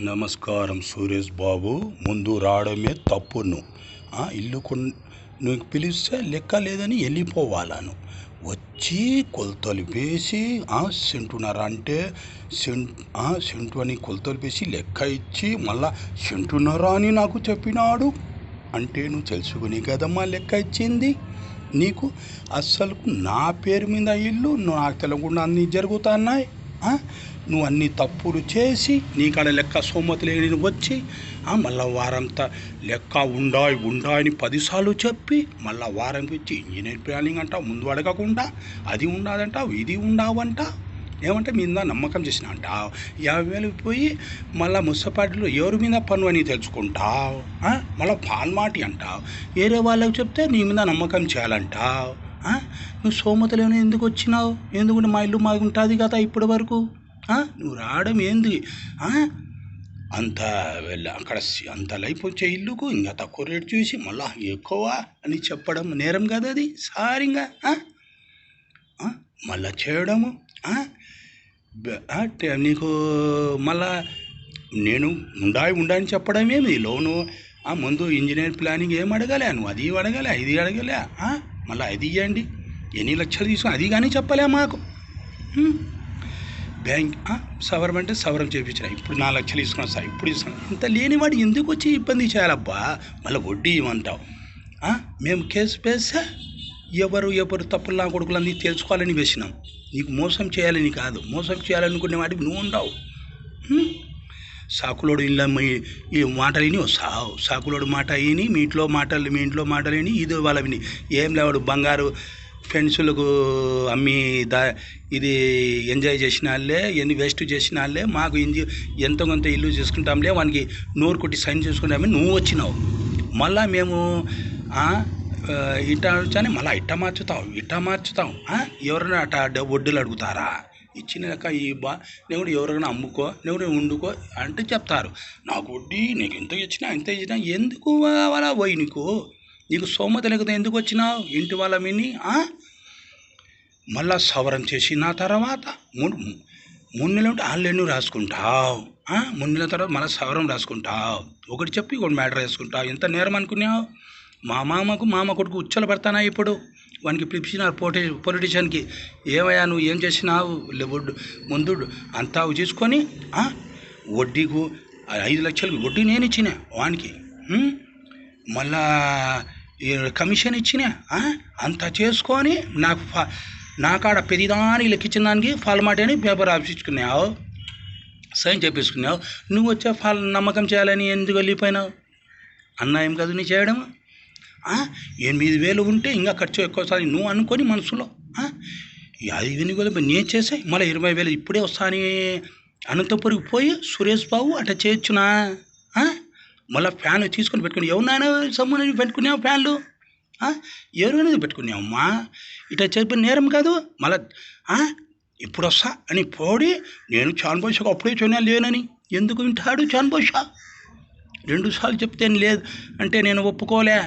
నమస్కారం సురేష్ బాబు. ముందు రావడమే తప్పును. ఇల్లు నువ్వు పిలిస్తే లెక్క లేదని వెళ్ళిపోవాలను. వచ్చి కొలతలు వేసి సెంటున్నర అంటే సెంటు అని కొలతలు వేసి లెక్క ఇచ్చి మళ్ళా సెంటున్నర అని నాకు చెప్పినాడు. అంటే నువ్వు తెలుసుకుని కదమ్మా లెక్క ఇచ్చింది. నీకు అస్సలు నా పేరు మీద ఇల్లు నాకు తెలియకుండా అన్నీ జరుగుతున్నాయి. నువ్వు అన్ని తప్పులు చేసి నీకాడ లెక్క సోమతి లేని వచ్చి మళ్ళీ వారంతా లెక్క ఉండాయని 10 సార్లు చెప్పి మళ్ళీ వారంకి వచ్చి ఇంజనీర్ ప్లానింగ్ అంటావు. ముందు అడగకుండా అది ఉండాలంటావు, ఇది ఉండవంట. ఏమంటే మీద నమ్మకం చేసిన అంటావు. 50,000 పోయి మళ్ళీ మున్సిపాలిటీలో ఎవరి మీద పన్ను అని తెలుసుకుంటావు. మళ్ళీ పాల్మాటి అంటావు. వేరే వాళ్ళకి చెప్తే నీ మీద నమ్మకం చేయాలంటావు. నువ్వు సోమతలేని ఎందుకు వచ్చినావు? ఎందుకంటే మా ఇల్లు మాకు ఉంటుంది కదా ఇప్పటి వరకు. నువ్వు రావడం ఏంది? అంత అక్కడ అంత లైఫ్ వచ్చే ఇల్లుకు ఇంకా తక్కువ రేటు చూసి మళ్ళా ఎక్కువ అని చెప్పడం నేరం కదా అది. సారింగా మళ్ళా చేయడము నీకు మళ్ళా నేను ఉండాయని చెప్పడమేమి లోను. ముందు ఇంజనీర్ ప్లానింగ్ ఏం అడగలే, నువ్వు అది అడగలే, ఇది అడగలే. మళ్ళీ అది ఇవ్వండి, ఎన్ని లక్షలు తీసుకుని అది కానీ చెప్పలే మాకు. బ్యాంక్ సవరం అంటే సవరం చేయించిన, ఇప్పుడు 4 లక్షలు తీసుకున్నా సార్, ఇప్పుడు ఇస్తున్నాను. ఇంత లేనివాడు ఎందుకు వచ్చి ఇబ్బంది చేయాలబ్బా? మళ్ళీ వడ్డీ ఇవ్వమంటావు. మేము కేసు వేస్తే ఎవరు తప్పులు నా కొడుకులన్నీ తెలుసుకోవాలని వేసినాం. నీకు మోసం చేయాలని కాదు, మోసం చేయాలనుకునే వాటికి నువ్వు ఉండవు. సాకులోడు ఇళ్ళ ఈ మాటలు విని వస్తావు, సాకులోడు మాట విని మీ ఇంట్లో మాటలు విని ఇది వాళ్ళ విని ఏం లేవాడు బంగారు ఫ్రెండ్స్లకు అమ్మి ఇది ఎంజాయ్ చేసిన వాళ్ళే, ఎన్ని వేస్ట్ చేసిన వాళ్ళే. మాకు ఎంతో కొంత ఇల్లు చేసుకుంటాంలే, వానికి నోరు కొట్టి సైన్ చేసుకుంటామని నువ్వు వచ్చినావు. మళ్ళా మేము ఇట్లా వచ్చాని మళ్ళీ ఇట్ట మార్చుతాం. ఎవరైనా అట్ట వడ్డీలు అడుగుతారా? ఇచ్చిన లెక్క నేను కూడా ఎవరైనా అమ్ముకో, నేను వండుకో అంటే చెప్తారు. నాకు వడ్డీ నీకు ఎంత ఇచ్చినా ఎందుకు కావాలా పోయి నీకు సోమత లేకపోతే ఎందుకు వచ్చినావు ఇంటి వాళ్ళ విని? మళ్ళా సవరం చేసిన తర్వాత 3 నెలలు ఉంటే 6 నెలలు రాసుకుంటావు. 3 నెలల తర్వాత మళ్ళీ సవరం రాసుకుంటావు. ఒకటి చెప్పి ఇంకోటి మ్యాటర్ వేసుకుంటావు. ఎంత నేరం అనుకున్నావు? మామ కొడుకు ఉచ్చలు పడతానా ఇప్పుడు. వానికి పిలిచినారు పొలిటీషియన్కి. ఏమయ్యా నువ్వు ఏం చేసినావు? ముందు అంతా చూసుకొని వడ్డీకు 5 లక్షలకు వడ్డీ నేను ఇచ్చిన వానికి, మళ్ళా కమిషన్ ఇచ్చిన అంతా చేసుకొని నాకాడ పెరిదానికి లెక్కించిన దానికి ఫాల్మాటి అని పేపర్ ఆపించుకున్నావు, సైన్ చేపించుకున్నావు. నువ్వు వచ్చే నమ్మకం చేయాలని ఎందుకు వెళ్ళిపోయినావు? అన్యాయం కదా నీ చేయడం. 8,000 ఉంటే ఇంకా ఖర్చు ఎక్కువసారి నువ్వు అనుకొని మనసులో 5,000 నేను చేసాయి మళ్ళీ 20,000 ఇప్పుడే వస్తాను అనంతపురికి పోయి సురేష్ బాబు అట్లా చేయొచ్చునా? మళ్ళీ ఫ్యాన్ తీసుకొని పెట్టుకుని ఎవరినైనా సమ్మని పెట్టుకున్నావు ఫ్యాన్లు? ఎవరినైనా పెట్టుకున్నావమ్మా? ఇట్లా చెప్పిన నేరం కాదు. మళ్ళీ ఇప్పుడు వస్తా అని పోడి నేను చాన్బోషకు అప్పుడే చూనా లేనని ఎందుకు వింటాడు చాన్బోష? 2 సార్లు చెప్తే లేదు అంటే నేను ఒప్పుకోలే.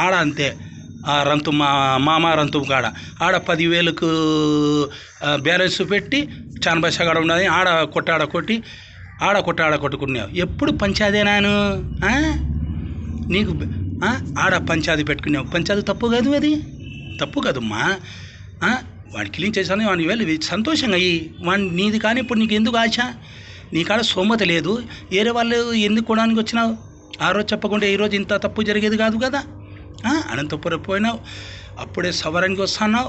ఆడ అంతే రంతు మామ రంతు కాడ 10,000కు బ్యాలెన్స్ పెట్టి చాన్బోష కాడ ఉన్నది ఆడ కొట్టుకున్నావు. ఎప్పుడు పంచాదేనాను నీకు ఆడ పంచాది పెట్టుకున్నావు. పంచాది తప్పు కాదు, అది తప్పు కదమ్మా. వాడికి క్లీన్ చేశాను, వాడికి వెళ్ళి సంతోషంగా అయ్యి నీది. కానీ ఇప్పుడు నీకు ఎందుకు ఆశ? నీ కాడ సోమత లేదు, వేరే వాళ్ళు ఎందుకు కొనడానికి వచ్చినావు? ఆ రోజు చెప్పకుండా ఈరోజు ఇంత తప్పు జరిగేది కాదు కదా. అనంతపురం పోయినావు, అప్పుడే సవరానికి వస్తున్నావు.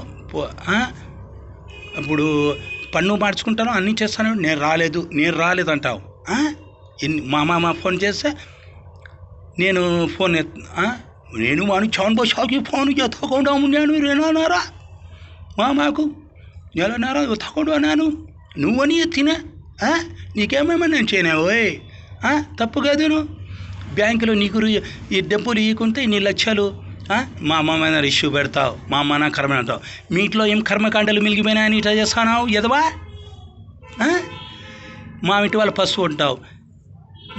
ఇప్పుడు పన్ను మార్చుకుంటాను అన్నీ చేస్తాను. నేను రాలేదు అంటావు. మా మామ ఫోన్ చేస్తే నేను ఫోన్ నేను వాడిని చాన్బోషాకి ఫోన్ ఎత్తకుండా ఉన్నాను. మీరు ఏమన్నారా? మాకు ఎలాన్నారా ఎత్తకుండా అన్నాను. నువ్వని ఎత్తినా నీకేమేమో నేను చేయనావు. తప్పు కాదు. నువ్వు బ్యాంకులో నీకు ఈ డబ్బులు ఇవ్వకుంటే 2 లక్షలు మా అమ్మ మీద ఇష్యూ పెడతావు. మా అమ్మ నా కర్మ అంటావు. మీ ఇంట్లో ఏం కర్మకాండలు మిలిగిపోయినాయని ఇట్లా చేస్తావు ఎదవా? మా ఇంటి వాళ్ళు పశువు ఉంటావు.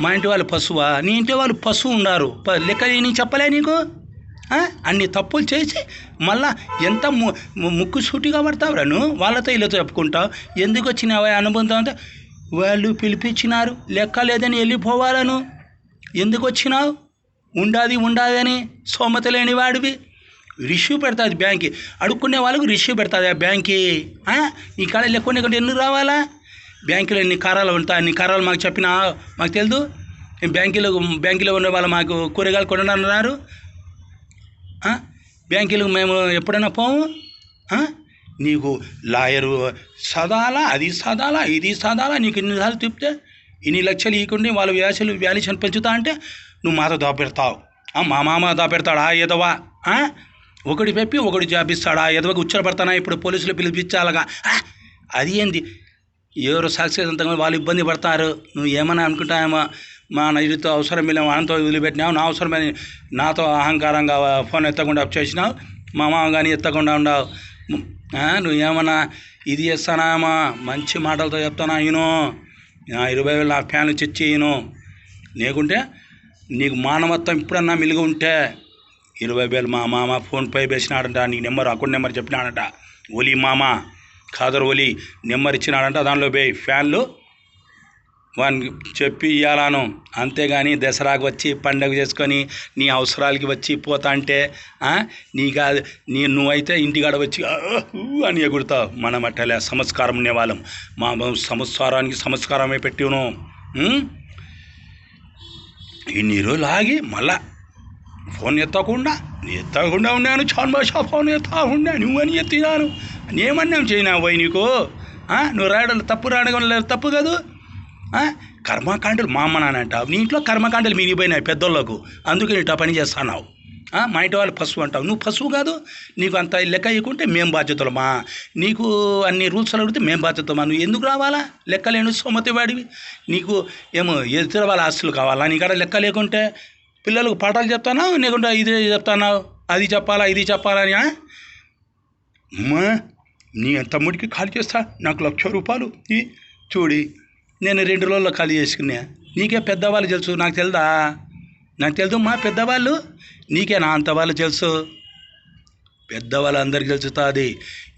మా ఇంటి వాళ్ళు పశువా? నీ ఇంటి వాళ్ళు పశువు ఉండారు. లెక్క నేను చెప్పలే నీకు? అన్ని తప్పులు చేసి మళ్ళా ఎంత ముక్కు సూటిగా పడతావురా నువ్వు? వాళ్ళతో వీళ్ళతో చెప్పుకుంటావు. ఎందుకు వచ్చినావా అనుబంధం అంటే వాళ్ళు పిలిపించినారు, లెక్క లేదని వెళ్ళిపోవాలను. ఎందుకు వచ్చినావు? ఉండాది అని సోమత లేని వాడివి. రిష్యూ పెడతాది బ్యాంక్కి, అడుక్కునే వాళ్ళకు రిష్యూ పెడతాది ఆ బ్యాంక్కి. ఈ కాడ లెక్క ఎందుకు రావాలా? బ్యాంకులో ఎన్ని కారాలు ఉంటాయి, అన్ని కారాలు మాకు చెప్పినా మాకు తెలియదు. బ్యాంకులో ఉన్న వాళ్ళు మాకు కూరగాయలు కొనన్నారు. బ్యాంకులకు మేము ఎప్పుడైనా పోము. నీకు లాయరు చదాలా, అది చదాలా, ఇది చదాలా, నీకు ఇన్నిసార్లు తిప్పితే ఇన్ని లక్షలు ఇవ్వకుండా వాళ్ళు వ్యాల్యూషన్ పెంచుతా అంటే నువ్వు మాతో దాపెడతావు. మా మామ దాపెడతాడా ఎదవా? ఒకటి పెప్పి ఒకటి జాపిస్తాడా ఎదవకి? ఉచ్చరపడతానా ఇప్పుడు పోలీసులు పిలిపించాలగా? అది ఏంది? ఎవరు సక్సెస్ అంత వాళ్ళు ఇబ్బంది పడతారు. నువ్వు ఏమన్నా అనుకుంటామో, మా నైరుతో అవసరం వెళ్ళాము, వానితో వదిలిపెట్టినావు, నా అవసరమని నాతో అహంకారంగా ఫోన్ ఎత్తకుండా అప్ చేసినావు, మా మామ కానీ ఎత్తకుండా ఉండవు. నువ్వు ఏమన్నా ఇది చేస్తానామా? మంచి మాటలతో చెప్తానా? ఈయను 20,000 నా ఫ్యాన్లు తెచ్చి ఈయను. లేకుంటే నీకు మానవత్వం ఇప్పుడన్నా మిలిగి ఉంటే 20,000 మా మామ ఫోన్పే వేసినాడంట, నీకు నెంబర్ అకౌంట్ నెంబర్ చెప్పినాడంట. ఒలి మామ ఖాదర్ ఒలి నెంబర్ ఇచ్చినాడంట, దానిలో పోయి ఫ్యాన్లు వానికి చెప్పి ఇవ్వాలను. అంతేగాని దసరాకు వచ్చి పండగ చేసుకొని నీ అవసరాలకి వచ్చి పోతా అంటే నువ్వైతే ఇంటికాడ వచ్చి అని ఎగురుతావు. మనం అట్టలే సంస్కారం ఉండేవాళ్ళం. మా సంస్కారానికి సంస్కారమే పెట్టిను. ఇన్ని రోజులు ఆగి మళ్ళా ఫోన్ ఎత్తకుండా ఉన్నాను. చాన్ భాషా ఫోన్ ఎత్తకుండా నువ్వని ఎత్తినాను. నేమన్నా చేయనా పోయి నీకు? నువ్వు రాయడం తప్పు కాదు. కర్మకాండలు మా అమ్మ నాన్న అంటావు. నీ ఇంట్లో కర్మకాండలు మిగిలిపోయినాయి పెద్దోళ్ళకు, అందుకే నీట పని చేస్తున్నావు. మా ఇంటి వాళ్ళు పశువు అంటావు. నువ్వు పశువు కాదు. నీకు అంత లెక్క ఇవ్వకుంటే మేము బాధ్యతలమా? నీకు అన్ని రూల్స్ అడిగితే మేము బాధ్యతమా? నువ్వు ఎందుకు రావాలా? లెక్క లేని సోమతి వాడివి. నీకు ఏమో ఎదురు వాళ్ళ ఆస్తులు కావాలా? నీకాడ లెక్క లేకుంటే పిల్లలకు పాఠాలు చెప్తానావు, లేకుంటే ఇది చెప్తానావు, అది చెప్పాలా ఇది చెప్పాలా అని. అమ్మా నీ తమ్ముడికి ఖాళీ చేస్తా, నాకు ₹1,00,000 చూడి. నేను 2 రోజుల్లో ఖాళీ చేసుకున్నా. నీకే పెద్దవాళ్ళు తెలుసు, నాకు తెలుదా? నాకు తెలుసు మా పెద్దవాళ్ళు. నీకే నా అంత వాళ్ళు తెలుసు. పెద్దవాళ్ళు అందరికీ తెలుస్తుంది.